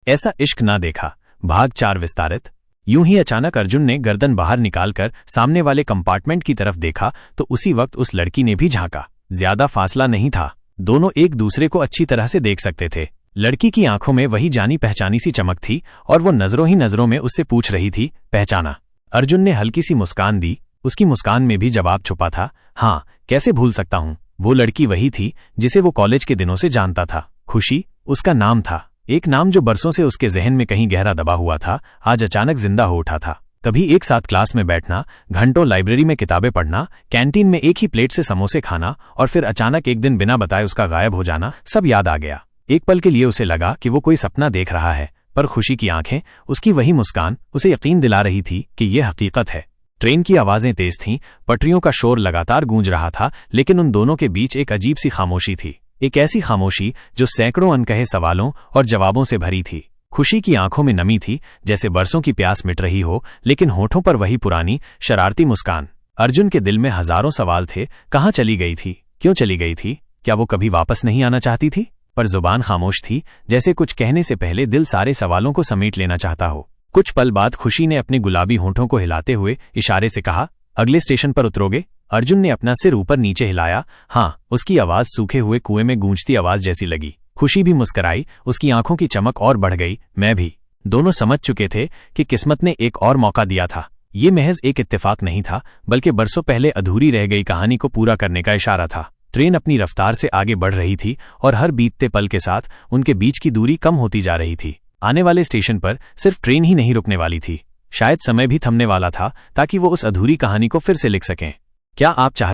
ऐसा इश्क ना देखा। भाग 4 विस्तारित। यूं ही अचानक अर्जुन ने गर्दन बाहर निकालकर सामने वाले कंपार्टमेंट की तरफ देखा तो उसी वक्त उस लड़की ने भी झांका। ज्यादा फासला नहीं था, दोनों एक दूसरे को अच्छी तरह से देख सकते थे। लड़की की आंखों में वही जानी पहचानी सी चमक थी और वो नजरों ही नजरों में उससे पूछ रही थी, पहचाना? अर्जुन ने हल्की सी मुस्कान दी। उसकी मुस्कान में भी जवाब छुपा था। हाँ, कैसे भूल सकता हूँ, वो लड़की वही थी जिसे वो कॉलेज के दिनों से जानता था। खुशी उसका नाम था, एक नाम जो बरसों से उसके जहन में कहीं गहरा दबा हुआ था, आज अचानक जिंदा हो उठा था। कभी एक साथ क्लास में बैठना, घंटों लाइब्रेरी में किताबें पढ़ना, कैंटीन में एक ही प्लेट से समोसे खाना और फिर अचानक एक दिन बिना बताए उसका गायब हो जाना, सब याद आ गया। एक पल के लिए उसे लगा कि वो कोई सपना देख रहा है, पर खुशी की आंखें, उसकी वही मुस्कान उसे यकीन दिला रही थी कि यह हकीकत है। ट्रेन की आवाजें तेज थीं, पटरियों का शोर लगातार गूंज रहा था, लेकिन उन दोनों के बीच एक अजीब सी खामोशी थी। एक ऐसी खामोशी जो सैकड़ों अनकहे सवालों और जवाबों से भरी थी। खुशी की आंखों में नमी थी, जैसे बरसों की प्यास मिट रही हो, लेकिन होठों पर वही पुरानी शरारती मुस्कान। अर्जुन के दिल में हजारों सवाल थे। कहाँ चली गई थी? क्यों चली गई थी? क्या वो कभी वापस नहीं आना चाहती थी? पर जुबान खामोश थी, जैसे कुछ कहने से पहले दिल सारे सवालों को समेट लेना चाहता हो। कुछ पल बाद खुशी ने अपने गुलाबी होठों को हिलाते हुए इशारे से कहा, अगले स्टेशन पर उतरोगे? अर्जुन ने अपना सिर ऊपर नीचे हिलाया। हाँ, उसकी आवाज सूखे हुए कुएं में गूंजती आवाज जैसी लगी। खुशी भी मुस्कराई, उसकी आंखों की चमक और बढ़ गई। मैं भी। दोनों समझ चुके थे कि किस्मत ने एक और मौका दिया था। ये महज एक इत्तेफाक नहीं था, बल्कि बरसों पहले अधूरी रह गई कहानी को पूरा करने का इशारा था। ट्रेन अपनी रफ्तार से आगे बढ़ रही थी और हर बीतते पल के साथ उनके बीच की दूरी कम होती जा रही थी। आने वाले स्टेशन पर सिर्फ ट्रेन ही नहीं रुकने वाली थी, शायद समय भी थमने वाला था ताकि वो उस अधूरी कहानी को फिर से लिख सकें। क्या आप चाहते